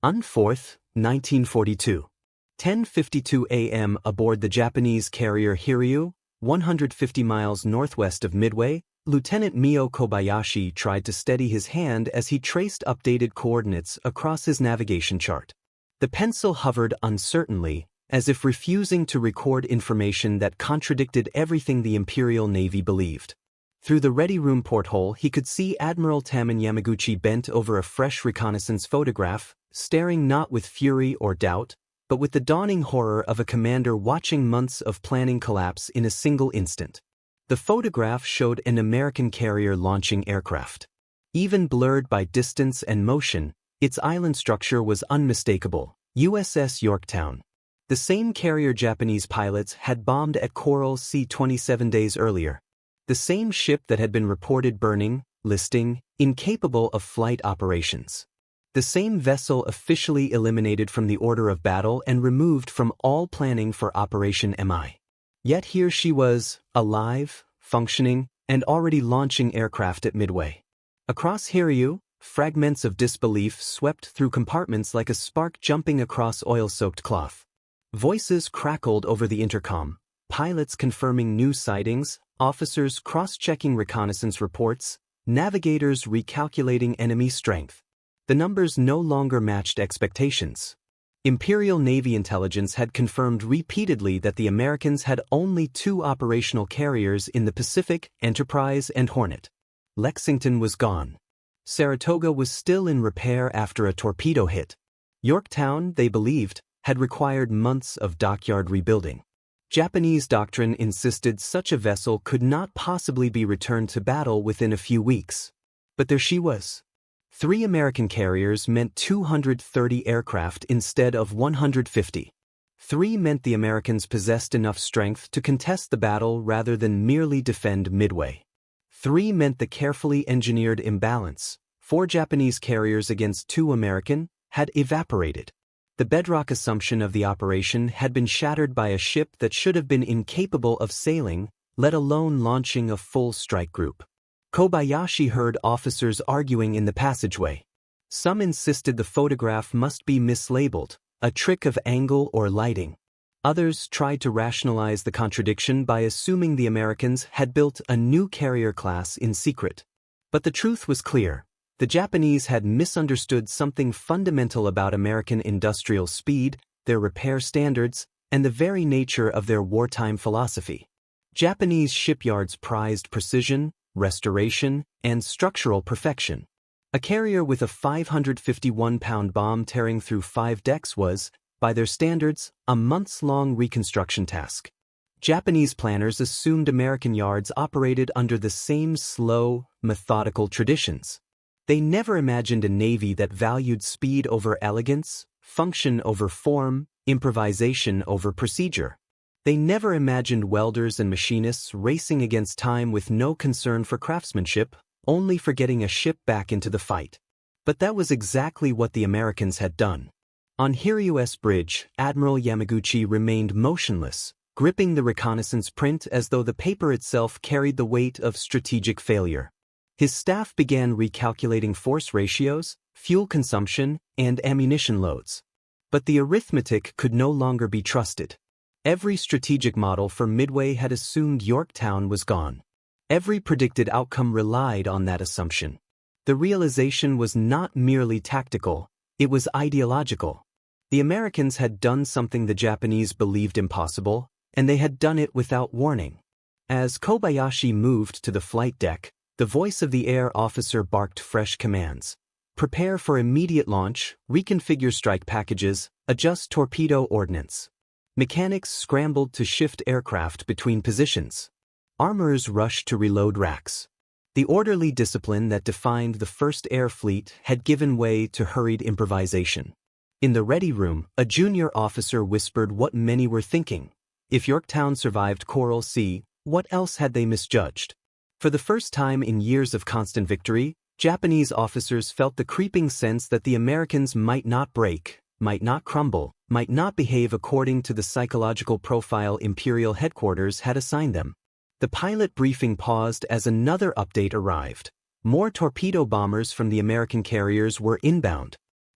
On 4th, 1942. 10:52 a.m. aboard the Japanese carrier Hiryu, 150 miles northwest of Midway, Lieutenant Mio Kobayashi tried to steady his hand as he traced updated coordinates across his navigation chart. The pencil hovered uncertainly, as if refusing to record information that contradicted everything the Imperial Navy believed. Through the ready room porthole he could see Admiral Taman Yamaguchi bent over a fresh reconnaissance photograph, staring not with fury or doubt, but with the dawning horror of a commander watching months of planning collapse in a single instant. The photograph showed an American carrier launching aircraft. Even blurred by distance and motion, its island structure was unmistakable: USS Yorktown. The same carrier Japanese pilots had bombed at Coral Sea 27 days earlier. The same ship that had been reported burning, listing, incapable of flight operations. The same vessel officially eliminated from the order of battle and removed from all planning for Operation MI. Yet here she was, alive, functioning, and already launching aircraft at Midway. Across Hiryu, fragments of disbelief swept through compartments like a spark jumping across oil-soaked cloth. Voices crackled over the intercom, pilots confirming new sightings, officers cross-checking reconnaissance reports, navigators recalculating enemy strength. The numbers no longer matched expectations. Imperial Navy intelligence had confirmed repeatedly that the Americans had only 2 operational carriers in the Pacific, Enterprise and Hornet. Lexington was gone. Saratoga was still in repair after a torpedo hit. Yorktown, they believed, had required months of dockyard rebuilding. Japanese doctrine insisted such a vessel could not possibly be returned to battle within a few weeks. But there she was. 3 American carriers meant 230 aircraft instead of 150. 3 meant the Americans possessed enough strength to contest the battle rather than merely defend Midway. 3 meant the carefully engineered imbalance, 4 Japanese carriers against 2 American, had evaporated. The bedrock assumption of the operation had been shattered by a ship that should have been incapable of sailing, let alone launching a full strike group. Kobayashi heard officers arguing in the passageway. Some insisted the photograph must be mislabeled, a trick of angle or lighting. Others tried to rationalize the contradiction by assuming the Americans had built a new carrier class in secret. But the truth was clear. The Japanese had misunderstood something fundamental about American industrial speed, their repair standards, and the very nature of their wartime philosophy. Japanese shipyards prized precision, restoration, and structural perfection. A carrier with a 551-pound bomb tearing through 5 decks was, by their standards, a months-long reconstruction task. Japanese planners assumed American yards operated under the same slow, methodical traditions. They never imagined a navy that valued speed over elegance, function over form, improvisation over procedure. They never imagined welders and machinists racing against time with no concern for craftsmanship, only for getting a ship back into the fight. But that was exactly what the Americans had done. On Hiryu's bridge, Admiral Yamaguchi remained motionless, gripping the reconnaissance print as though the paper itself carried the weight of strategic failure. His staff began recalculating force ratios, fuel consumption, and ammunition loads. But the arithmetic could no longer be trusted. Every strategic model for Midway had assumed Yorktown was gone. Every predicted outcome relied on that assumption. The realization was not merely tactical, it was ideological. The Americans had done something the Japanese believed impossible, and they had done it without warning. As Kobayashi moved to the flight deck, the voice of the air officer barked fresh commands. Prepare for immediate launch, reconfigure strike packages, adjust torpedo ordnance. Mechanics scrambled to shift aircraft between positions. Armorers rushed to reload racks. The orderly discipline that defined the First Air Fleet had given way to hurried improvisation. In the ready room, a junior officer whispered what many were thinking. If Yorktown survived Coral Sea, what else had they misjudged? For the first time in years of constant victory, Japanese officers felt the creeping sense that the Americans might not break, might not crumble, might not behave according to the psychological profile Imperial headquarters had assigned them. The pilot briefing paused as another update arrived. More torpedo bombers from the American carriers were inbound.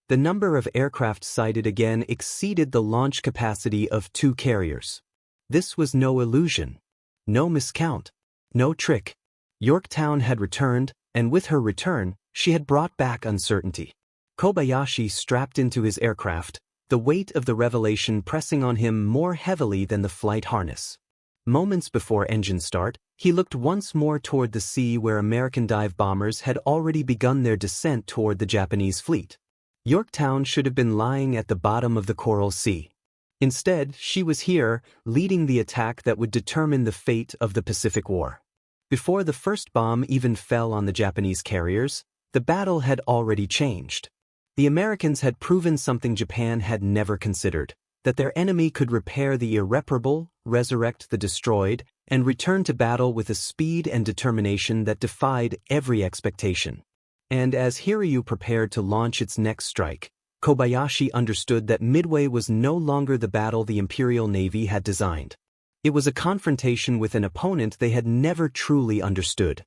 The number of aircraft sighted again exceeded the launch capacity of 2 carriers. This was no illusion, no miscount, no trick. Yorktown had returned, and with her return, she had brought back uncertainty. Kobayashi strapped into his aircraft, the weight of the revelation pressing on him more heavily than the flight harness. Moments before engine start, he looked once more toward the sea where American dive bombers had already begun their descent toward the Japanese fleet. Yorktown should have been lying at the bottom of the Coral Sea. Instead, she was here, leading the attack that would determine the fate of the Pacific War. Before the first bomb even fell on the Japanese carriers, the battle had already changed. The Americans had proven something Japan had never considered, that their enemy could repair the irreparable, resurrect the destroyed, and return to battle with a speed and determination that defied every expectation. And as Hiryu prepared to launch its next strike, Kobayashi understood that Midway was no longer the battle the Imperial Navy had designed. It was a confrontation with an opponent they had never truly understood.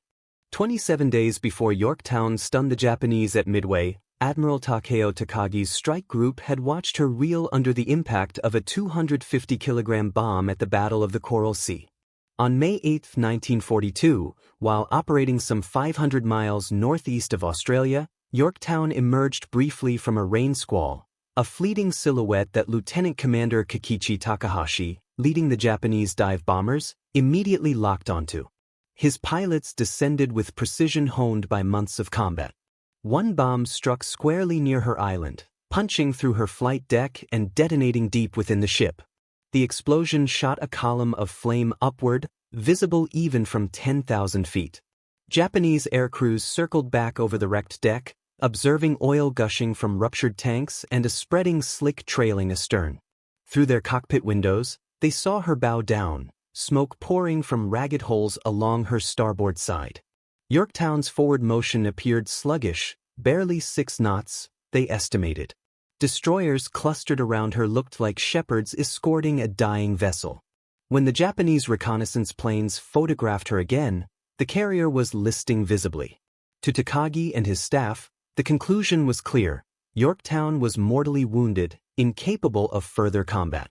27 days before Yorktown stunned the Japanese at Midway, Admiral Takeo Takagi's strike group had watched her reel under the impact of a 250-kilogram bomb at the Battle of the Coral Sea. On May 8, 1942, while operating some 500 miles northeast of Australia, Yorktown emerged briefly from a rain squall, a fleeting silhouette that Lieutenant Commander Kikichi Takahashi, leading the Japanese dive bombers, immediately locked onto. His pilots descended with precision honed by months of combat. One bomb struck squarely near her island, punching through her flight deck and detonating deep within the ship. The explosion shot a column of flame upward, visible even from 10,000 feet. Japanese air crews circled back over the wrecked deck, observing oil gushing from ruptured tanks and a spreading slick trailing astern. Through their cockpit windows, they saw her bow down, smoke pouring from ragged holes along her starboard side. Yorktown's forward motion appeared sluggish, barely 6 knots, they estimated. Destroyers clustered around her looked like shepherds escorting a dying vessel. When the Japanese reconnaissance planes photographed her again, the carrier was listing visibly. To Takagi and his staff, the conclusion was clear: Yorktown was mortally wounded, incapable of further combat.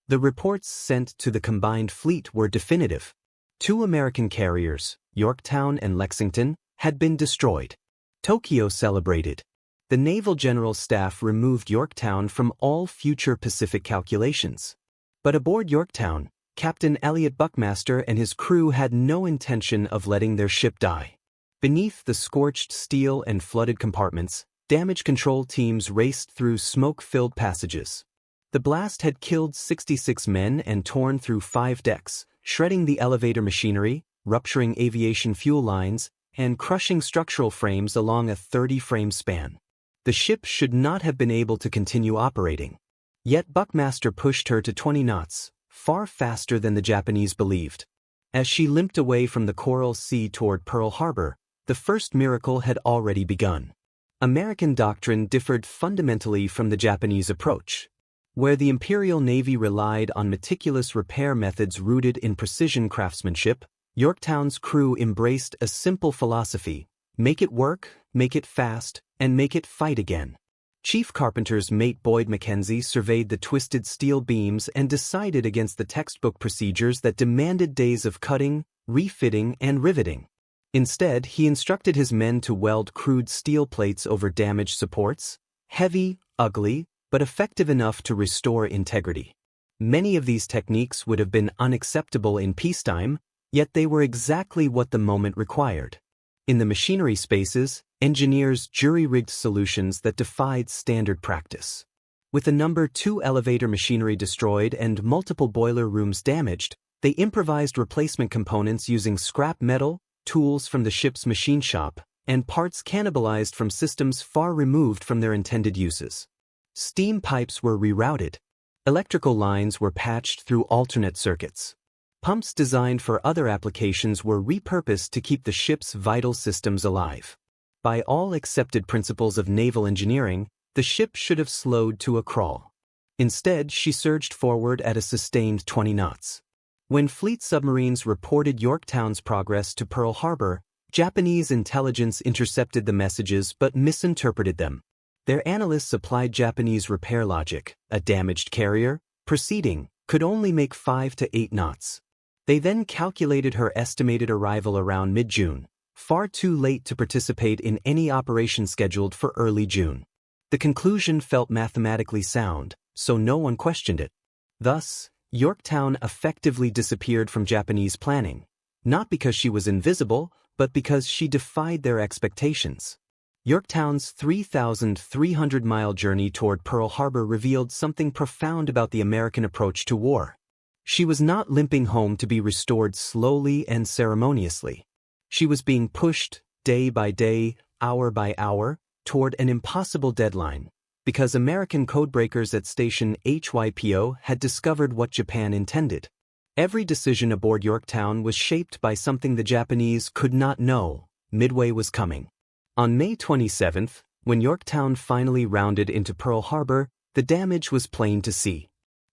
The reports sent to the combined fleet were definitive. 2 American carriers, Yorktown and Lexington, had been destroyed. Tokyo celebrated. The Naval General Staff removed Yorktown from all future Pacific calculations. But aboard Yorktown, Captain Elliot Buckmaster and his crew had no intention of letting their ship die. Beneath the scorched steel and flooded compartments, damage control teams raced through smoke-filled passages. The blast had killed 66 men and torn through 5 decks, shredding the elevator machinery, rupturing aviation fuel lines, and crushing structural frames along a 30-frame span. The ship should not have been able to continue operating. Yet Buckmaster pushed her to 20 knots, far faster than the Japanese believed. As she limped away from the Coral Sea toward Pearl Harbor, the first miracle had already begun. American doctrine differed fundamentally from the Japanese approach. Where the Imperial Navy relied on meticulous repair methods rooted in precision craftsmanship, Yorktown's crew embraced a simple philosophy: make it work, make it fast, and make it fight again. Chief Carpenter's mate Boyd Mackenzie surveyed the twisted steel beams and decided against the textbook procedures that demanded days of cutting, refitting, and riveting. Instead, he instructed his men to weld crude steel plates over damaged supports, heavy, ugly, but effective enough to restore integrity. Many of these techniques would have been unacceptable in peacetime, yet they were exactly what the moment required. In the machinery spaces, engineers jury-rigged solutions that defied standard practice. With the number 2 elevator machinery destroyed and multiple boiler rooms damaged, they improvised replacement components using scrap metal, tools from the ship's machine shop, and parts cannibalized from systems far removed from their intended uses. Steam pipes were rerouted. Electrical lines were patched through alternate circuits. Pumps designed for other applications were repurposed to keep the ship's vital systems alive. By all accepted principles of naval engineering, the ship should have slowed to a crawl. Instead, she surged forward at a sustained 20 knots. When fleet submarines reported Yorktown's progress to Pearl Harbor, Japanese intelligence intercepted the messages but misinterpreted them. Their analysts applied Japanese repair logic. A damaged carrier, proceeding, could only make 5 to 8 knots. They then calculated her estimated arrival around mid-June, far too late to participate in any operation scheduled for early June. The conclusion felt mathematically sound, so no one questioned it. Thus, Yorktown effectively disappeared from Japanese planning, not because she was invisible, but because she defied their expectations. Yorktown's 3,300-mile journey toward Pearl Harbor revealed something profound about the American approach to war. She was not limping home to be restored slowly and ceremoniously. She was being pushed, day by day, hour by hour, toward an impossible deadline, because American codebreakers at Station HYPO had discovered what Japan intended. Every decision aboard Yorktown was shaped by something the Japanese could not know. Midway was coming. On May 27, when Yorktown finally rounded into Pearl Harbor, the damage was plain to see.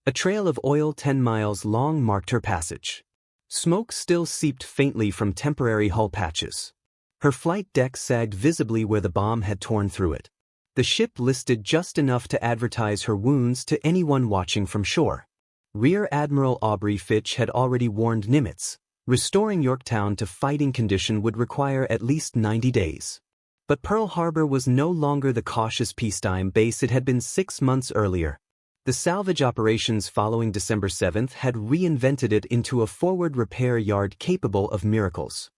A trail of oil 10 miles long marked her passage. Smoke still seeped faintly from temporary hull patches. Her flight deck sagged visibly where the bomb had torn through it. The ship listed just enough to advertise her wounds to anyone watching from shore. Rear Admiral Aubrey Fitch had already warned Nimitz. Restoring Yorktown to fighting condition would require at least 90 days. But Pearl Harbor was no longer the cautious peacetime base it had been 6 months earlier. The salvage operations following December 7 had reinvented it into a forward repair yard capable of miracles.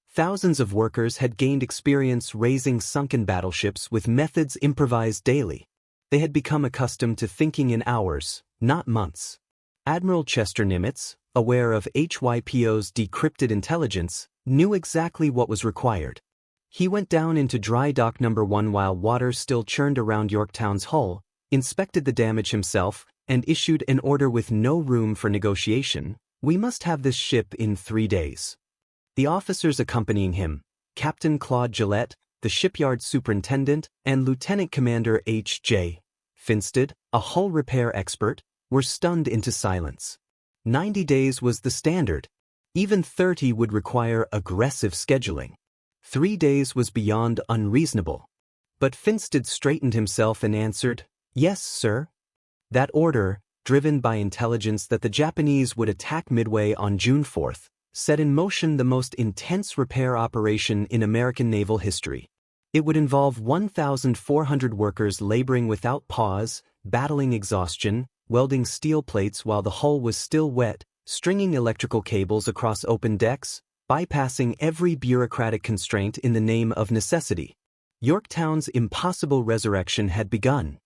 Thousands of workers had gained experience raising sunken battleships with methods improvised daily. They had become accustomed to thinking in hours, not months. Admiral Chester Nimitz, aware of HYPO's decrypted intelligence, knew exactly what was required. He went down into dry dock number 1 while water still churned around Yorktown's hull, inspected the damage himself, and issued an order with no room for negotiation. We must have this ship in 3 days. The officers accompanying him, Captain Claude Gillette, the shipyard superintendent, and Lieutenant Commander H.J. Finstead, a hull repair expert, were stunned into silence. 90 days was the standard. Even 30 would require aggressive scheduling. 3 days was beyond unreasonable. But Finstead straightened himself and answered, "Yes, sir." That order, driven by intelligence that the Japanese would attack Midway on June 4, set in motion the most intense repair operation in American naval history. It would involve 1,400 workers laboring without pause, battling exhaustion, welding steel plates while the hull was still wet, stringing electrical cables across open decks, bypassing every bureaucratic constraint in the name of necessity. Yorktown's impossible resurrection had begun.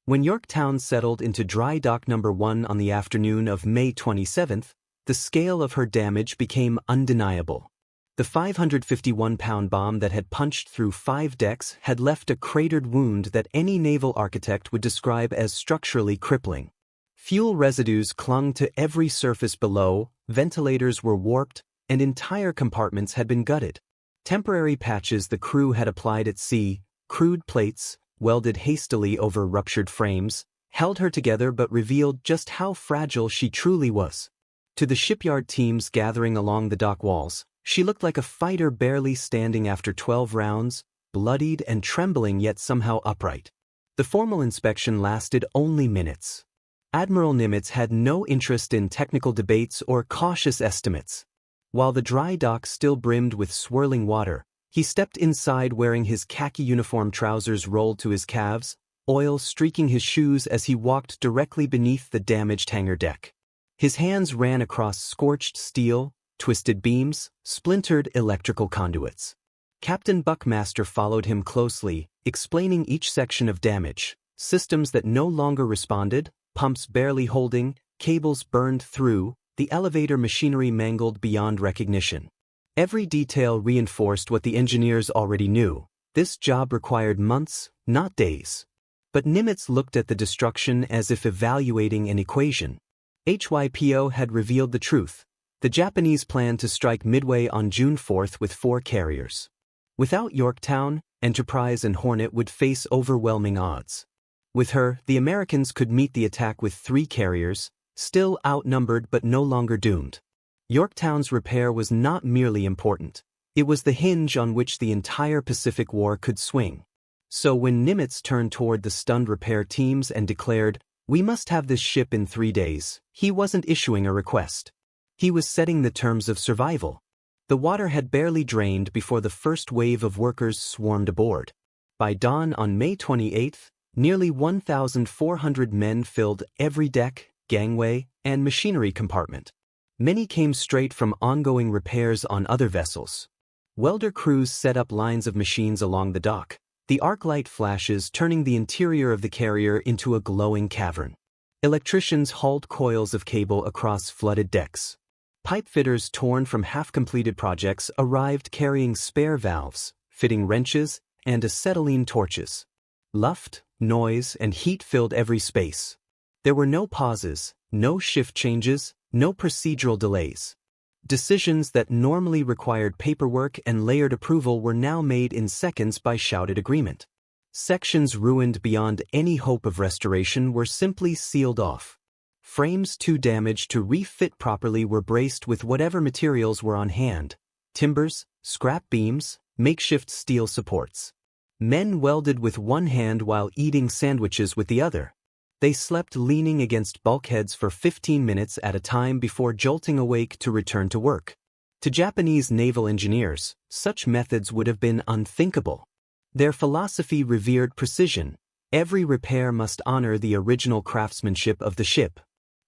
When Yorktown settled into dry dock number 1 on the afternoon of May 27, the scale of her damage became undeniable. The 551-pound bomb that had punched through 5 decks had left a cratered wound that any naval architect would describe as structurally crippling. Fuel residues clung to every surface below, ventilators were warped, and entire compartments had been gutted. Temporary patches the crew had applied at sea, crude plates, welded hastily over ruptured frames, held her together but revealed just how fragile she truly was. To the shipyard teams gathering along the dock walls, she looked like a fighter barely standing after 12 rounds, bloodied and trembling yet somehow upright. The formal inspection lasted only minutes. Admiral Nimitz had no interest in technical debates or cautious estimates. While the dry dock still brimmed with swirling water, he stepped inside wearing his khaki uniform trousers rolled to his calves, oil streaking his shoes as he walked directly beneath the damaged hangar deck. His hands ran across scorched steel, twisted beams, splintered electrical conduits. Captain Buckmaster followed him closely, explaining each section of damage, systems that no longer responded, pumps barely holding, cables burned through, the elevator machinery mangled beyond recognition. Every detail reinforced what the engineers already knew. This job required months, not days. But Nimitz looked at the destruction as if evaluating an equation. HYPO had revealed the truth. The Japanese planned to strike Midway on June 4 with 4 carriers. Without Yorktown, Enterprise and Hornet would face overwhelming odds. With her, the Americans could meet the attack with 3 carriers, still outnumbered but no longer doomed. Yorktown's repair was not merely important. It was the hinge on which the entire Pacific War could swing. So when Nimitz turned toward the stunned repair teams and declared, "We must have this ship in 3 days," he wasn't issuing a request. He was setting the terms of survival. The water had barely drained before the first wave of workers swarmed aboard. By dawn on May 28, nearly 1,400 men filled every deck, gangway, and machinery compartment. Many came straight from ongoing repairs on other vessels. Welder crews set up lines of machines along the dock, the arc light flashes turning the interior of the carrier into a glowing cavern. Electricians hauled coils of cable across flooded decks. Pipe fitters torn from half-completed projects arrived carrying spare valves, fitting wrenches, and acetylene torches. Luft, noise, and heat filled every space. There were no pauses, no shift changes, no procedural delays. Decisions that normally required paperwork and layered approval were now made in seconds by shouted agreement. Sections ruined beyond any hope of restoration were simply sealed off. Frames too damaged to refit properly were braced with whatever materials were on hand: timbers, scrap beams, makeshift steel supports. Men welded with one hand while eating sandwiches with the other. They slept leaning against bulkheads for 15 minutes at a time before jolting awake to return to work. To Japanese naval engineers, such methods would have been unthinkable. Their philosophy revered precision. Every repair must honor the original craftsmanship of the ship.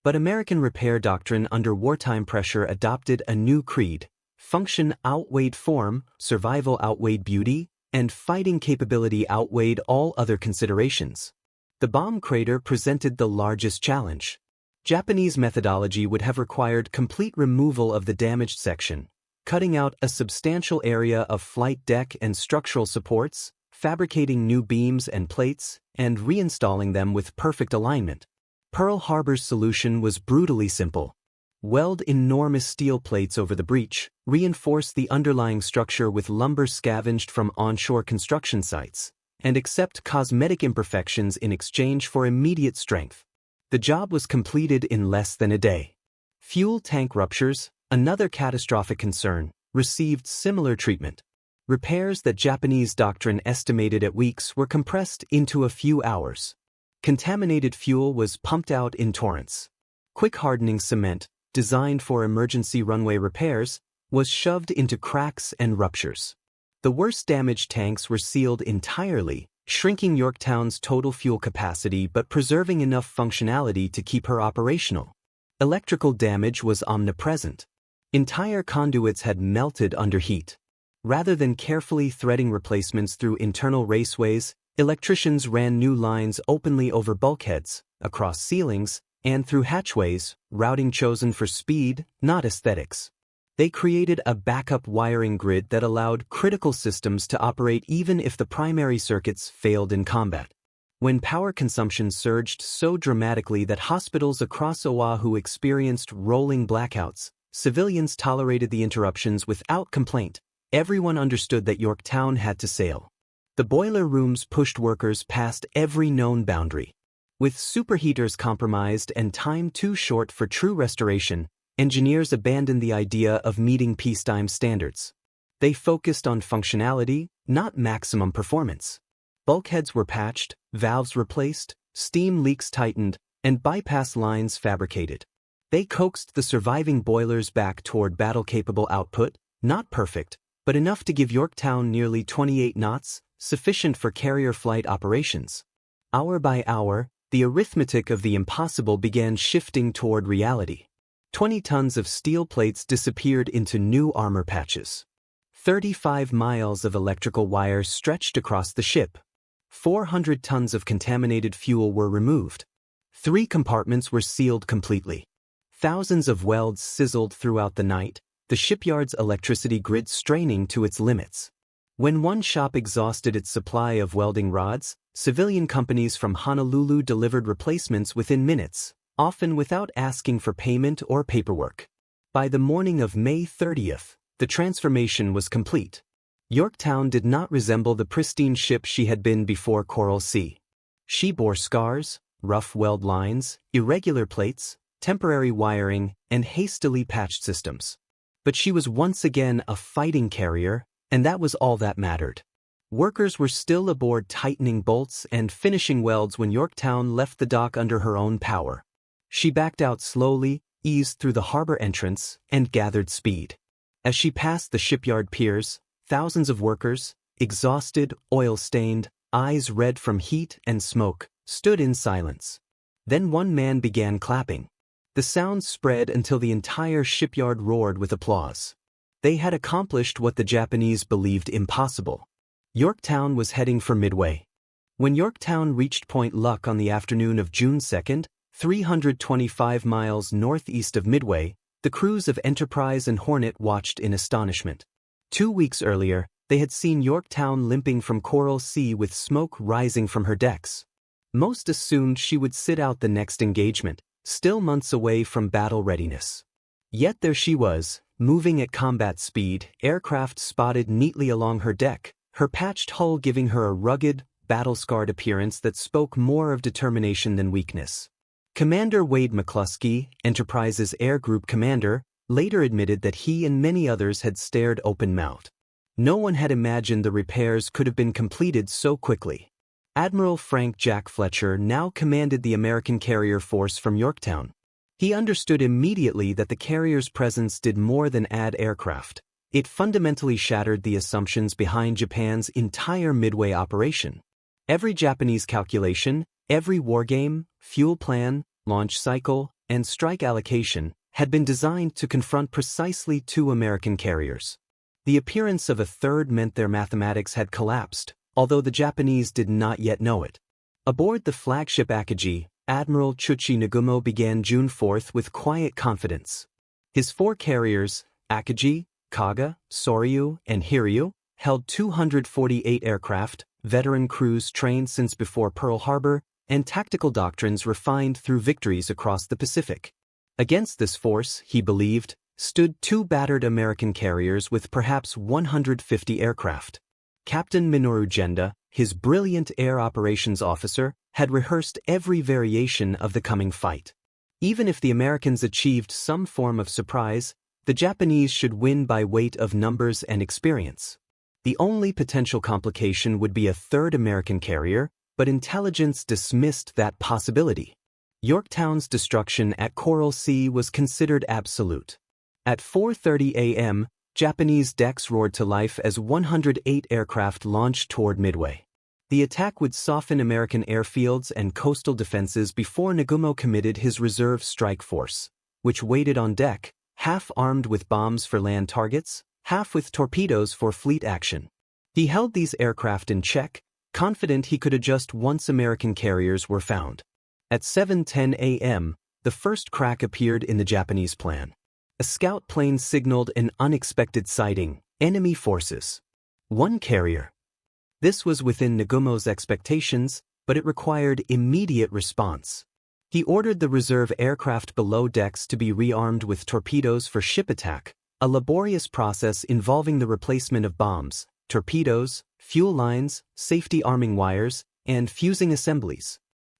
But American repair doctrine under wartime pressure adopted a new creed: function outweighed form, survival outweighed beauty, and fighting capability outweighed all other considerations. The bomb crater presented the largest challenge. Japanese methodology would have required complete removal of the damaged section, cutting out a substantial area of flight deck and structural supports, fabricating new beams and plates, and reinstalling them with perfect alignment. Pearl Harbor's solution was brutally simple. Weld enormous steel plates over the breach, reinforce the underlying structure with lumber scavenged from onshore construction sites, and accept cosmetic imperfections in exchange for immediate strength. The job was completed in less than a day. Fuel tank ruptures, another catastrophic concern, received similar treatment. Repairs that Japanese doctrine estimated at weeks were compressed into a few hours. Contaminated fuel was pumped out in torrents. Quick hardening cement, designed for emergency runway repairs, was shoved into cracks and ruptures. The worst damaged tanks were sealed entirely, shrinking Yorktown's total fuel capacity but preserving enough functionality to keep her operational. Electrical damage was omnipresent. Entire conduits had melted under heat. Rather than carefully threading replacements through internal raceways, electricians ran new lines openly over bulkheads, across ceilings, and through hatchways, routing chosen for speed, not aesthetics. They created a backup wiring grid that allowed critical systems to operate even if the primary circuits failed in combat. When power consumption surged so dramatically that hospitals across Oahu experienced rolling blackouts, civilians tolerated the interruptions without complaint. Everyone understood that Yorktown had to sail. The boiler rooms pushed workers past every known boundary. With superheaters compromised and time too short for true restoration, engineers abandoned the idea of meeting peacetime standards. They focused on functionality, not maximum performance. Bulkheads were patched, valves replaced, steam leaks tightened, and bypass lines fabricated. They coaxed the surviving boilers back toward battle-capable output, not perfect, but enough to give Yorktown nearly 28 knots, sufficient for carrier flight operations. Hour by hour, the arithmetic of the impossible began shifting toward reality. 20 tons of steel plates disappeared into new armor patches. 35 miles of electrical wire stretched across the ship. 400 tons of contaminated fuel were removed. 3 compartments were sealed completely. Thousands of welds sizzled throughout the night, the shipyard's electricity grid straining to its limits. When one shop exhausted its supply of welding rods, civilian companies from Honolulu delivered replacements within minutes, often without asking for payment or paperwork. By the morning of May 30th, the transformation was complete. Yorktown did not resemble the pristine ship she had been before Coral Sea. She bore scars, rough weld lines, irregular plates, temporary wiring, and hastily patched systems. But she was once again a fighting carrier, and that was all that mattered. Workers were still aboard tightening bolts and finishing welds when Yorktown left the dock under her own power. She backed out slowly, eased through the harbor entrance, and gathered speed. As she passed the shipyard piers, thousands of workers, exhausted, oil-stained, eyes red from heat and smoke, stood in silence. Then one man began clapping. The sound spread until the entire shipyard roared with applause. They had accomplished what the Japanese believed impossible. Yorktown was heading for Midway. When Yorktown reached Point Luck on the afternoon of June 2, 325 miles northeast of Midway, the crews of Enterprise and Hornet watched in astonishment. 2 weeks earlier, they had seen Yorktown limping from Coral Sea with smoke rising from her decks. Most assumed she would sit out the next engagement, still months away from battle readiness. Yet there she was, moving at combat speed, aircraft spotted neatly along her deck, her patched hull giving her a rugged, battle-scarred appearance that spoke more of determination than weakness. Commander Wade McCluskey, Enterprise's Air Group commander, later admitted that he and many others had stared open-mouthed. No one had imagined the repairs could have been completed so quickly. Admiral Frank Jack Fletcher now commanded the American carrier force from Yorktown. He understood immediately that the carrier's presence did more than add aircraft. It fundamentally shattered the assumptions behind Japan's entire Midway operation. Every Japanese calculation, every wargame, fuel plan, launch cycle, and strike allocation had been designed to confront precisely 2 American carriers. The appearance of a third meant their mathematics had collapsed, although the Japanese did not yet know it. Aboard the flagship Akagi, Admiral Chuchi Nagumo began June 4 with quiet confidence. His 4 carriers, Akagi, Kaga, Soryu, and Hiryu, held 248 aircraft, veteran crews trained since before Pearl Harbor, and tactical doctrines refined through victories across the Pacific. Against this force, he believed, stood 2 battered American carriers with perhaps 150 aircraft. Captain Minoru Genda, his brilliant air operations officer, had rehearsed every variation of the coming fight. Even if the Americans achieved some form of surprise, the Japanese should win by weight of numbers and experience. The only potential complication would be a third American carrier, but intelligence dismissed that possibility. Yorktown's destruction at Coral Sea was considered absolute. At 4:30 a.m., Japanese decks roared to life as 108 aircraft launched toward Midway. The attack would soften American airfields and coastal defenses before Nagumo committed his reserve strike force, which waited on deck, half armed with bombs for land targets, half with torpedoes for fleet action. He held these aircraft in check, confident he could adjust once American carriers were found. At 7:10 a.m., the first crack appeared in the Japanese plan. A scout plane signaled an unexpected sighting, enemy forces. 1 carrier. This was within Nagumo's expectations, but it required immediate response. He ordered the reserve aircraft below decks to be rearmed with torpedoes for ship attack, a laborious process involving the replacement of bombs, torpedoes, fuel lines, safety arming wires, and fusing assemblies.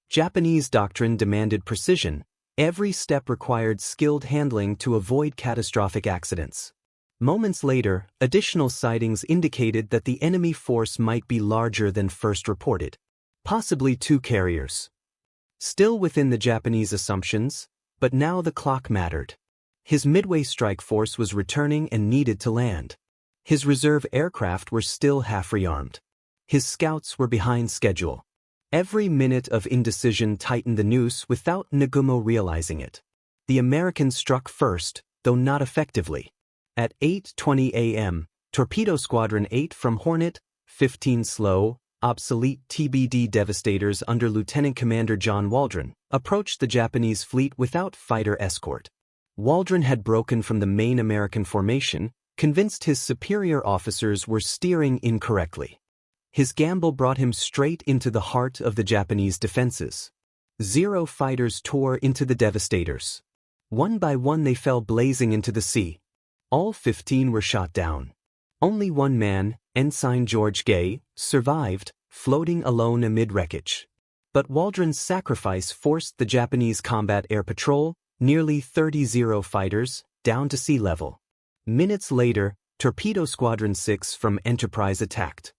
Japanese doctrine demanded precision. Every step required skilled handling to avoid catastrophic accidents. Moments later, additional sightings indicated that the enemy force might be larger than first reported. Possibly 2 carriers. Still within the Japanese assumptions, but now the clock mattered. His Midway strike force was returning and needed to land. His reserve aircraft were still half rearmed. His scouts were behind schedule. Every minute of indecision tightened the noose without Nagumo realizing it. The Americans struck first, though not effectively. At 8:20 a.m., Torpedo Squadron 8 from Hornet, 15 slow, obsolete TBD Devastators under Lieutenant Commander John Waldron, approached the Japanese fleet without fighter escort. Waldron had broken from the main American formation, convinced his superior officers were steering incorrectly. His gamble brought him straight into the heart of the Japanese defenses. 0 fighters tore into the Devastators. One by one they fell blazing into the sea. All 15 were shot down. Only one man, Ensign George Gay, survived, floating alone amid wreckage. But Waldron's sacrifice forced the Japanese combat air patrol, nearly 30 Zero fighters, down to sea level. Minutes later, Torpedo Squadron 6 from Enterprise attacked.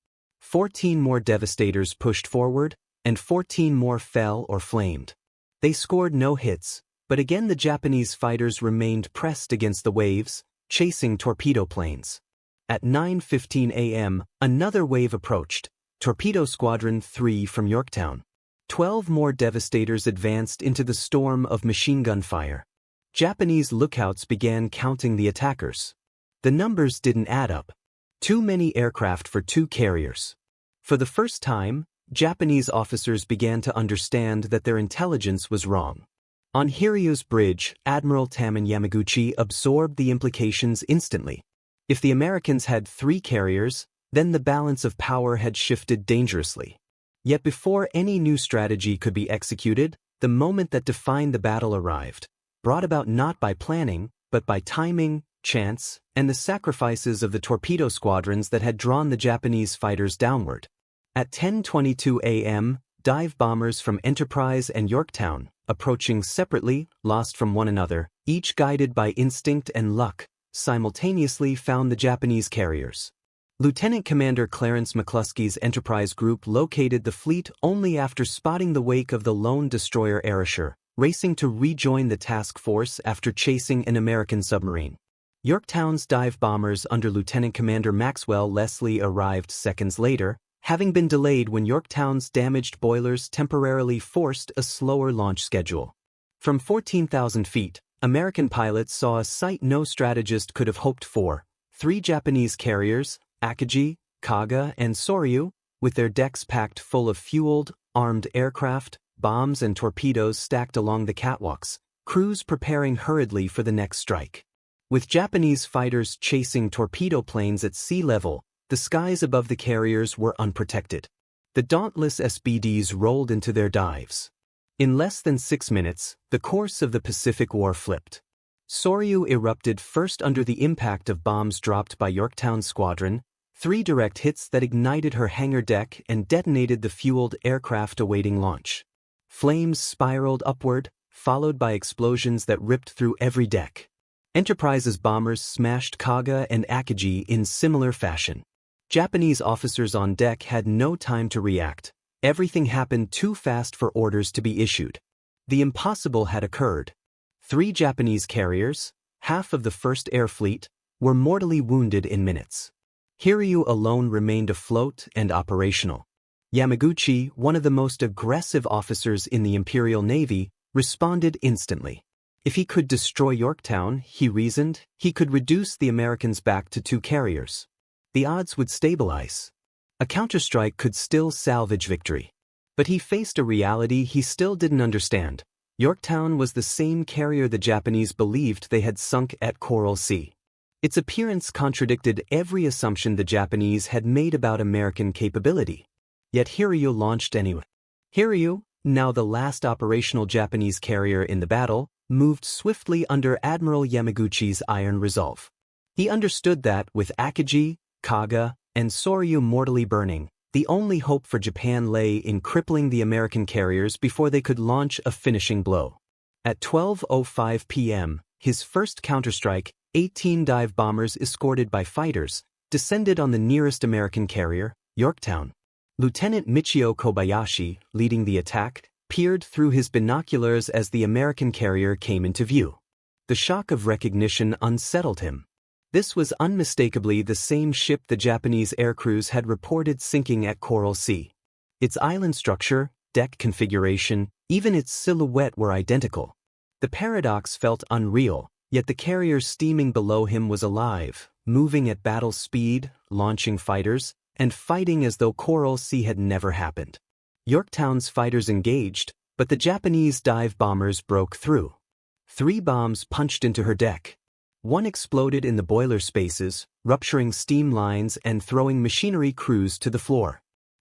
14 more devastators pushed forward, and 14 more fell or flamed. They scored no hits, but again the Japanese fighters remained pressed against the waves, chasing torpedo planes. At 9:15 a.m., another wave approached, Torpedo Squadron 3 from Yorktown. 12 more devastators advanced into the storm of machine gun fire. Japanese lookouts began counting the attackers. The numbers didn't add up. Too many aircraft for 2 carriers. For the first time, Japanese officers began to understand that their intelligence was wrong. On Hiryu's bridge, Admiral Taman Yamaguchi absorbed the implications instantly. If the Americans had 3 carriers, then the balance of power had shifted dangerously. Yet before any new strategy could be executed, the moment that defined the battle arrived, brought about not by planning, but by timing, chance, and the sacrifices of the torpedo squadrons that had drawn the Japanese fighters downward. At 10:22 a.m., dive bombers from Enterprise and Yorktown, approaching separately, lost from one another, each guided by instinct and luck, simultaneously found the Japanese carriers. Lieutenant Commander Clarence McCluskey's Enterprise group located the fleet only after spotting the wake of the lone destroyer Ayrshire, racing to rejoin the task force after chasing an American submarine. Yorktown's dive bombers under Lieutenant Commander Maxwell Leslie arrived seconds later, having been delayed when Yorktown's damaged boilers temporarily forced a slower launch schedule. From 14,000 feet, American pilots saw a sight no strategist could have hoped for: 3 Japanese carriers, Akagi, Kaga, and Soryu, with their decks packed full of fueled, armed aircraft, bombs and torpedoes stacked along the catwalks, crews preparing hurriedly for the next strike. With Japanese fighters chasing torpedo planes at sea level, the skies above the carriers were unprotected. The dauntless SBDs rolled into their dives. In less than 6 minutes, the course of the Pacific War flipped. Soryu erupted first under the impact of bombs dropped by Yorktown's squadron, 3 direct hits that ignited her hangar deck and detonated the fueled aircraft awaiting launch. Flames spiraled upward, followed by explosions that ripped through every deck. Enterprise's bombers smashed Kaga and Akagi in similar fashion. Japanese officers on deck had no time to react. Everything happened too fast for orders to be issued. The impossible had occurred. 3 Japanese carriers, half of the First Air Fleet, were mortally wounded in minutes. Hiryu alone remained afloat and operational. Yamaguchi, one of the most aggressive officers in the Imperial Navy, responded instantly. If he could destroy Yorktown, he reasoned, he could reduce the Americans back to 2 carriers. The odds would stabilize. A counterstrike could still salvage victory. But he faced a reality he still didn't understand. Yorktown was the same carrier the Japanese believed they had sunk at Coral Sea. Its appearance contradicted every assumption the Japanese had made about American capability. Yet Hiryu launched anyway. Hiryu, now the last operational Japanese carrier in the battle, moved swiftly under Admiral Yamaguchi's iron resolve. He understood that, with Akagi, Kaga, and Soryu mortally burning, the only hope for Japan lay in crippling the American carriers before they could launch a finishing blow. At 12:05 p.m., his first counterstrike, 18 dive bombers escorted by fighters, descended on the nearest American carrier, Yorktown. Lieutenant Michio Kobayashi, leading the attack, peered through his binoculars as the American carrier came into view. The shock of recognition unsettled him. This was unmistakably the same ship the Japanese air crews had reported sinking at Coral Sea. Its island structure, deck configuration, even its silhouette were identical. The paradox felt unreal, yet the carrier steaming below him was alive, moving at battle speed, launching fighters, and fighting as though Coral Sea had never happened. Yorktown's fighters engaged, but the Japanese dive bombers broke through. 3 bombs punched into her deck. One exploded in the boiler spaces, rupturing steam lines and throwing machinery crews to the floor.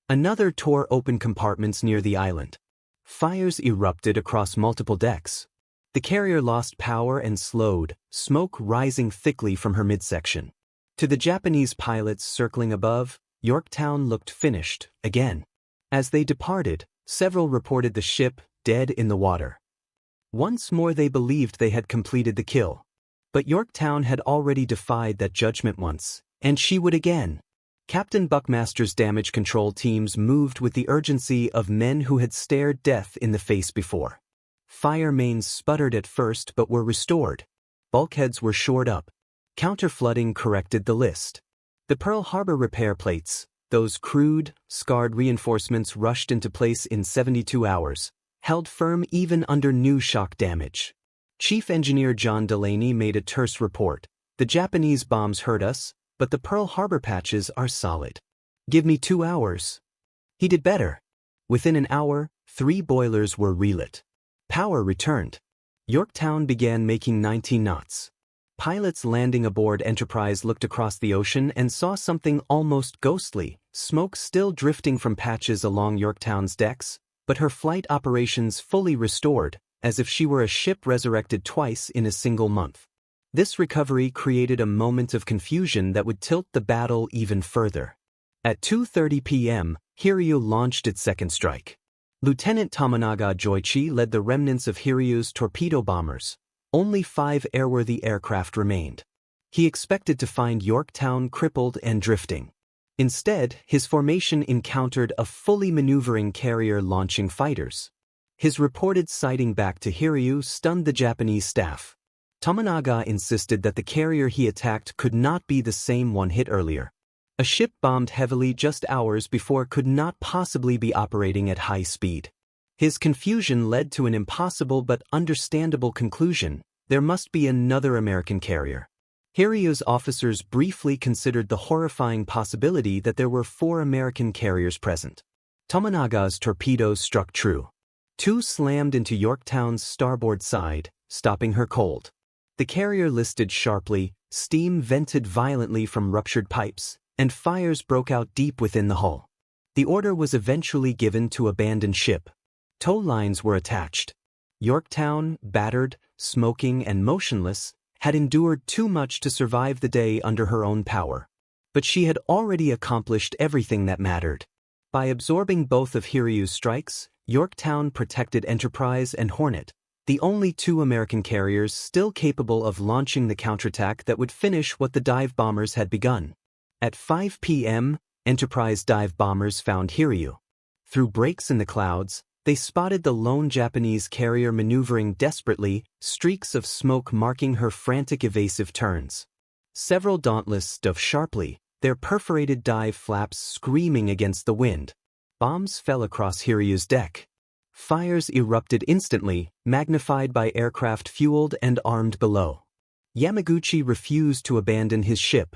Another tore open compartments near the island. Fires erupted across multiple decks. The carrier lost power and slowed, smoke rising thickly from her midsection. To the Japanese pilots circling above, Yorktown looked finished, again. As they departed, several reported the ship dead in the water. Once more they believed they had completed the kill. But Yorktown had already defied that judgment once, and she would again. Captain Buckmaster's damage control teams moved with the urgency of men who had stared death in the face before. Fire mains sputtered at first but were restored. Bulkheads were shored up. Counter-flooding corrected the list. The Pearl Harbor repair plates, those crude, scarred reinforcements rushed into place in 72 hours, held firm even under new shock damage. Chief Engineer John Delaney made a terse report. "The Japanese bombs hurt us, but the Pearl Harbor patches are solid. Give me 2 hours." He did better. Within an hour, 3 boilers were relit. Power returned. Yorktown began making 19 knots. Pilots landing aboard Enterprise looked across the ocean and saw something almost ghostly, smoke still drifting from patches along Yorktown's decks, but her flight operations fully restored, as if she were a ship resurrected twice in a single month. This recovery created a moment of confusion that would tilt the battle even further. At 2:30 p.m., Hiryu launched its second strike. Lieutenant Tominaga Joichi led the remnants of Hiryu's torpedo bombers. Only 5 airworthy aircraft remained. He expected to find Yorktown crippled and drifting. Instead, his formation encountered a fully maneuvering carrier launching fighters. His reported sighting back to Hiryu stunned the Japanese staff. Tominaga insisted that the carrier he attacked could not be the same one hit earlier. A ship bombed heavily just hours before could not possibly be operating at high speed. His confusion led to an impossible but understandable conclusion: there must be another American carrier. Hiryu's officers briefly considered the horrifying possibility that there were 4 American carriers present. Tominaga's torpedoes struck true. 2 slammed into Yorktown's starboard side, stopping her cold. The carrier listed sharply, steam vented violently from ruptured pipes, and fires broke out deep within the hull. The order was eventually given to abandon ship. Tow lines were attached. Yorktown, battered, smoking, and motionless, had endured too much to survive the day under her own power. But she had already accomplished everything that mattered. By absorbing both of Hiryu's strikes, Yorktown protected Enterprise and Hornet, the only 2 American carriers still capable of launching the counterattack that would finish what the dive bombers had begun. At 5 p.m., Enterprise dive bombers found Hiryu. Through breaks in the clouds, they spotted the lone Japanese carrier maneuvering desperately, streaks of smoke marking her frantic evasive turns. Several dauntless dove sharply, their perforated dive flaps screaming against the wind. Bombs fell across Hiryu's deck. Fires erupted instantly, magnified by aircraft fueled and armed below. Yamaguchi refused to abandon his ship.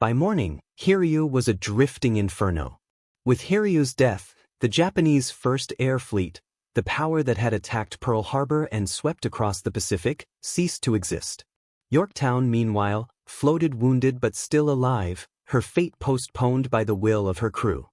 By morning, Hiryu was a drifting inferno. With Hiryu's death, the Japanese First Air Fleet, the power that had attacked Pearl Harbor and swept across the Pacific, ceased to exist. Yorktown, meanwhile, floated wounded but still alive, her fate postponed by the will of her crew.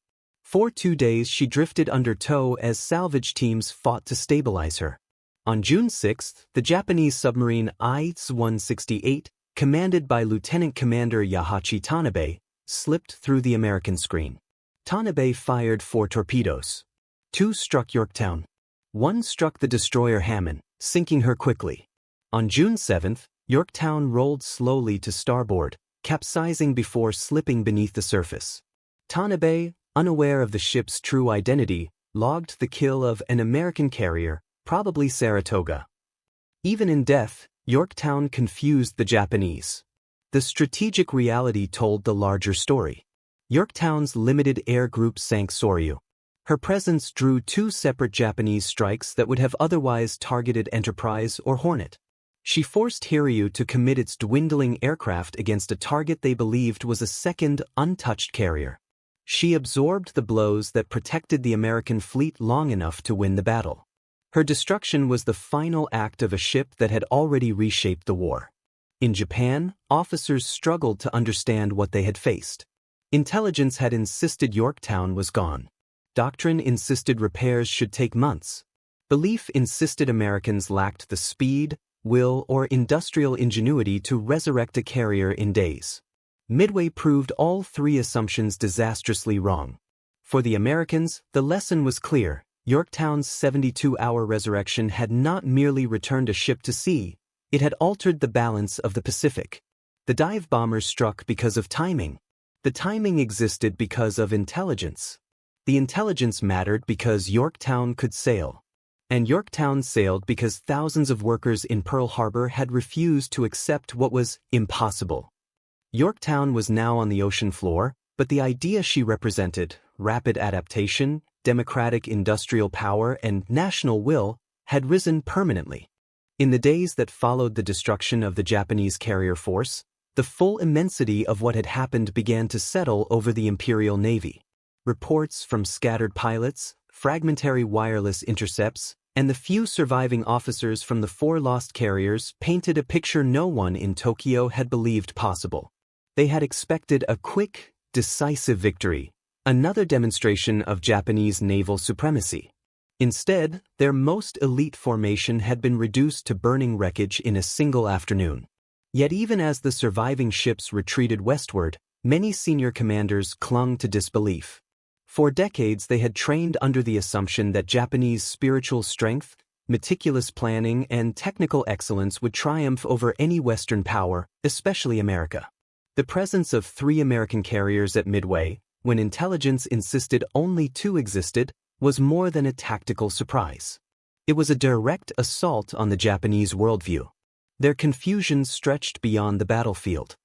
For 2 days she drifted under tow as salvage teams fought to stabilize her. On June 6, the Japanese submarine I-168, commanded by Lieutenant Commander Yahachi Tanabe, slipped through the American screen. Tanabe fired 4 torpedoes. 2 struck Yorktown. 1 struck the destroyer Hammond, sinking her quickly. On June 7, Yorktown rolled slowly to starboard, capsizing before slipping beneath the surface. Tanabe, unaware of the ship's true identity, logged the kill of an American carrier, probably Saratoga. Even in death, Yorktown confused the Japanese. The strategic reality told the larger story. Yorktown's limited air group sank Soryu. Her presence drew 2 separate Japanese strikes that would have otherwise targeted Enterprise or Hornet. She forced Hiryu to commit its dwindling aircraft against a target they believed was a second, untouched carrier. She absorbed the blows that protected the American fleet long enough to win the battle. Her destruction was the final act of a ship that had already reshaped the war. In Japan, officers struggled to understand what they had faced. Intelligence had insisted Yorktown was gone. Doctrine insisted repairs should take months. Belief insisted Americans lacked the speed, will, or industrial ingenuity to resurrect a carrier in days. Midway proved all 3 assumptions disastrously wrong. For the Americans, the lesson was clear. Yorktown's 72-hour resurrection had not merely returned a ship to sea, it had altered the balance of the Pacific. The dive bombers struck because of timing. The timing existed because of intelligence. The intelligence mattered because Yorktown could sail. And Yorktown sailed because thousands of workers in Pearl Harbor had refused to accept what was impossible. Yorktown was now on the ocean floor, but the idea she represented, rapid adaptation, democratic industrial power, and national will, had risen permanently. In the days that followed the destruction of the Japanese carrier force, the full immensity of what had happened began to settle over the Imperial Navy. Reports from scattered pilots, fragmentary wireless intercepts, and the few surviving officers from the 4 lost carriers painted a picture no one in Tokyo had believed possible. They had expected a quick, decisive victory, another demonstration of Japanese naval supremacy. Instead, their most elite formation had been reduced to burning wreckage in a single afternoon. Yet even as the surviving ships retreated westward, many senior commanders clung to disbelief. For decades they had trained under the assumption that Japanese spiritual strength, meticulous planning, and technical excellence would triumph over any Western power, especially America. The presence of 3 American carriers at Midway, when intelligence insisted only 2 existed, was more than a tactical surprise. It was a direct assault on the Japanese worldview. Their confusion stretched beyond the battlefield.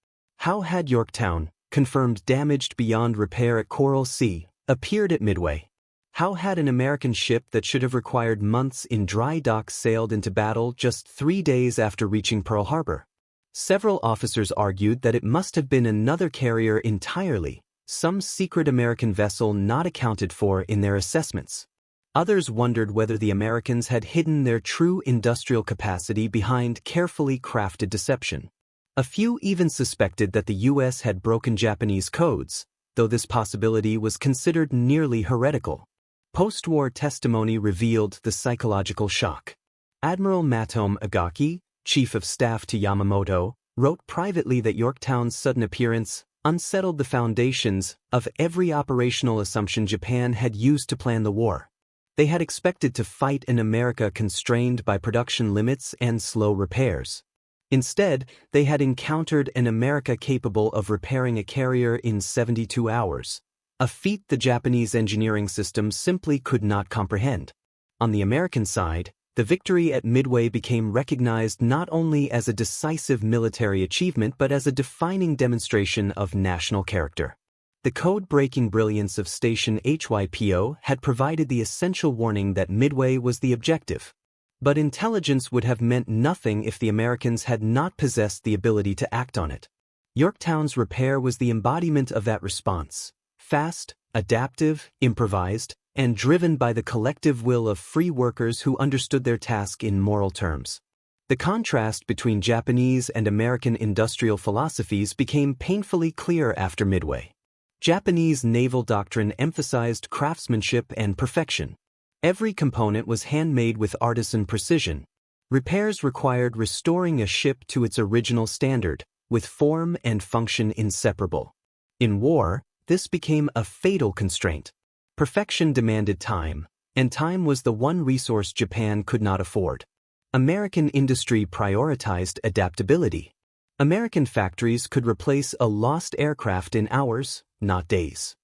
How had Yorktown, confirmed damaged beyond repair at Coral Sea, appeared at Midway? How had an American ship that should have required months in dry dock sailed into battle just 3 days after reaching Pearl Harbor? Several officers argued that it must have been another carrier entirely, some secret American vessel not accounted for in their assessments. Others wondered whether the Americans had hidden their true industrial capacity behind carefully crafted deception. A few even suspected that the U.S. had broken Japanese codes, though this possibility was considered nearly heretical. Post-war testimony revealed the psychological shock. Admiral Matome Agaki, chief of staff to Yamamoto, wrote privately that Yorktown's sudden appearance unsettled the foundations of every operational assumption Japan had used to plan the war. They had expected to fight an America constrained by production limits and slow repairs. Instead, they had encountered an America capable of repairing a carrier in 72 hours, a feat the Japanese engineering system simply could not comprehend. On the American side, the victory at Midway became recognized not only as a decisive military achievement but as a defining demonstration of national character. The code-breaking brilliance of Station HYPO had provided the essential warning that Midway was the objective. But intelligence would have meant nothing if the Americans had not possessed the ability to act on it. Yorktown's repair was the embodiment of that response: fast, adaptive, improvised, and driven by the collective will of free workers who understood their task in moral terms. The contrast between Japanese and American industrial philosophies became painfully clear after Midway. Japanese naval doctrine emphasized craftsmanship and perfection. Every component was handmade with artisan precision. Repairs required restoring a ship to its original standard, with form and function inseparable. In war, this became a fatal constraint. Perfection demanded time, and time was the one resource Japan could not afford. American industry prioritized adaptability. American factories could replace a lost aircraft in hours, not days.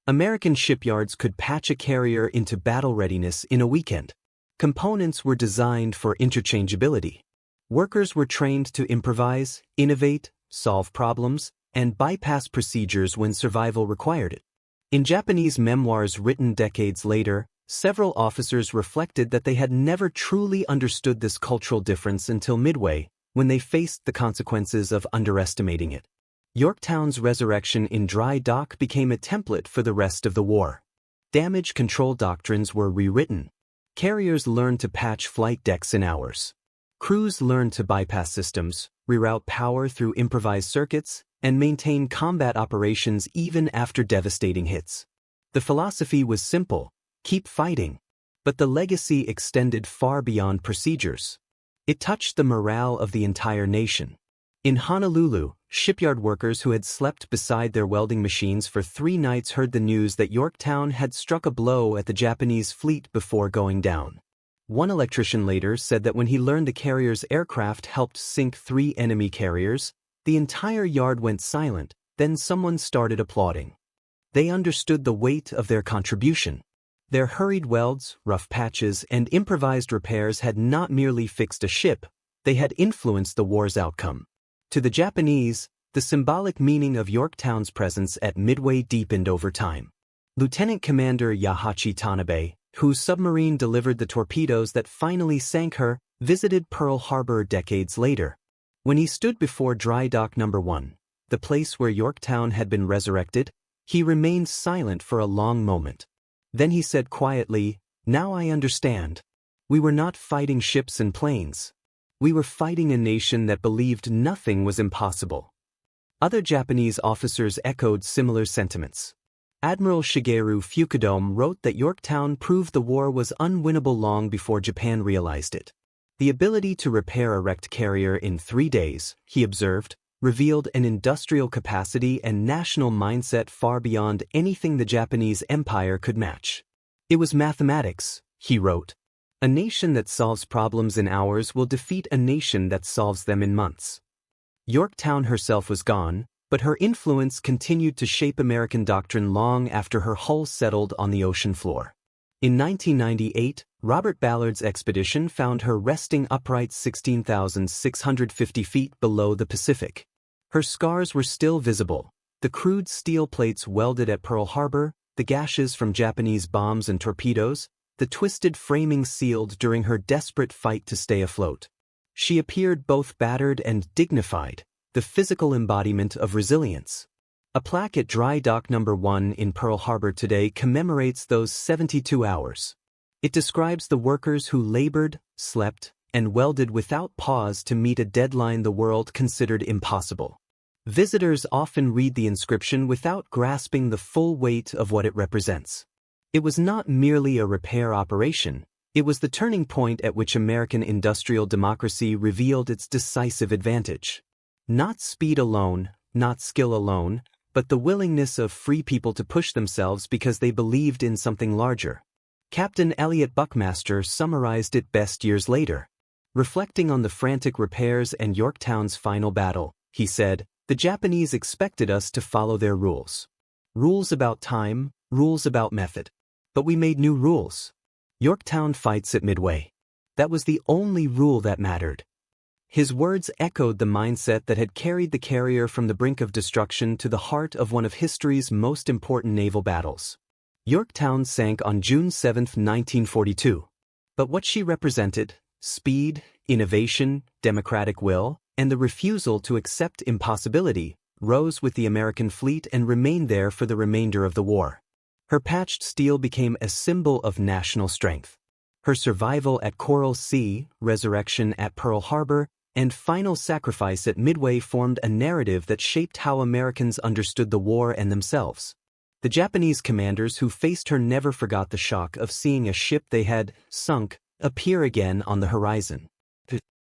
American shipyards could patch a carrier into battle readiness in a weekend. Components were designed for interchangeability. Workers were trained to improvise, innovate, solve problems, and bypass procedures when survival required it. In Japanese memoirs written decades later, several officers reflected that they had never truly understood this cultural difference until Midway, when they faced the consequences of underestimating it. Yorktown's resurrection in dry dock became a template for the rest of the war. Damage control doctrines were rewritten. Carriers learned to patch flight decks in hours. Crews learned to bypass systems, reroute power through improvised circuits, and maintain combat operations even after devastating hits. The philosophy was simple: keep fighting. But the legacy extended far beyond procedures. It touched the morale of the entire nation. In Honolulu, shipyard workers who had slept beside their welding machines for 3 nights heard the news that Yorktown had struck a blow at the Japanese fleet before going down. One electrician later said that when he learned the carrier's aircraft helped sink 3 enemy carriers, the entire yard went silent, Then someone started applauding. They understood the weight of their contribution. Their hurried welds, rough patches, and improvised repairs had not merely fixed a ship, they had influenced the war's outcome. To the Japanese, the symbolic meaning of Yorktown's presence at Midway deepened over time. Lieutenant Commander Yahachi Tanabe, whose submarine delivered the torpedoes that finally sank her, visited Pearl Harbor decades later. When he stood before Dry Dock No. 1, the place where Yorktown had been resurrected, he remained silent for a long moment. Then he said quietly, "Now I understand. We were not fighting ships and planes. We were fighting a nation that believed nothing was impossible." Other Japanese officers echoed similar sentiments. Admiral Shigeru Fukudome wrote that Yorktown proved the war was unwinnable long before Japan realized it. The ability to repair a wrecked carrier in 3 days, he observed, revealed an industrial capacity and national mindset far beyond anything the Japanese Empire could match. It was mathematics, he wrote. A nation that solves problems in hours will defeat a nation that solves them in months. Yorktown herself was gone, but her influence continued to shape American doctrine long after her hull settled on the ocean floor. In 1998, Robert Ballard's expedition found her resting upright 16,650 feet below the Pacific. Her scars were still visible, the crude steel plates welded at Pearl Harbor, the gashes from Japanese bombs and torpedoes, the twisted framing sealed during her desperate fight to stay afloat. She appeared both battered and dignified, the physical embodiment of resilience. A plaque at Dry Dock No. 1 in Pearl Harbor today commemorates those 72 hours. It describes the workers who labored, slept, and welded without pause to meet a deadline the world considered impossible. Visitors often read the inscription without grasping the full weight of what it represents. It was not merely a repair operation, it was the turning point at which American industrial democracy revealed its decisive advantage. Not speed alone, not skill alone, but the willingness of free people to push themselves because they believed in something larger. Captain Elliot Buckmaster summarized it best years later. Reflecting on the frantic repairs and Yorktown's final battle, he said, "The Japanese expected us to follow their rules. Rules about time, rules about method. But we made new rules. Yorktown fights at Midway. That was the only rule that mattered." His words echoed the mindset that had carried the carrier from the brink of destruction to the heart of one of history's most important naval battles. Yorktown sank on June 7, 1942. But what she represented, speed, innovation, democratic will, and the refusal to accept impossibility, rose with the American fleet and remained there for the remainder of the war. Her patched steel became a symbol of national strength. Her survival at Coral Sea, resurrection at Pearl Harbor, and final sacrifice at Midway formed a narrative that shaped how Americans understood the war and themselves. The Japanese commanders who faced her never forgot the shock of seeing a ship they had sunk appear again on the horizon.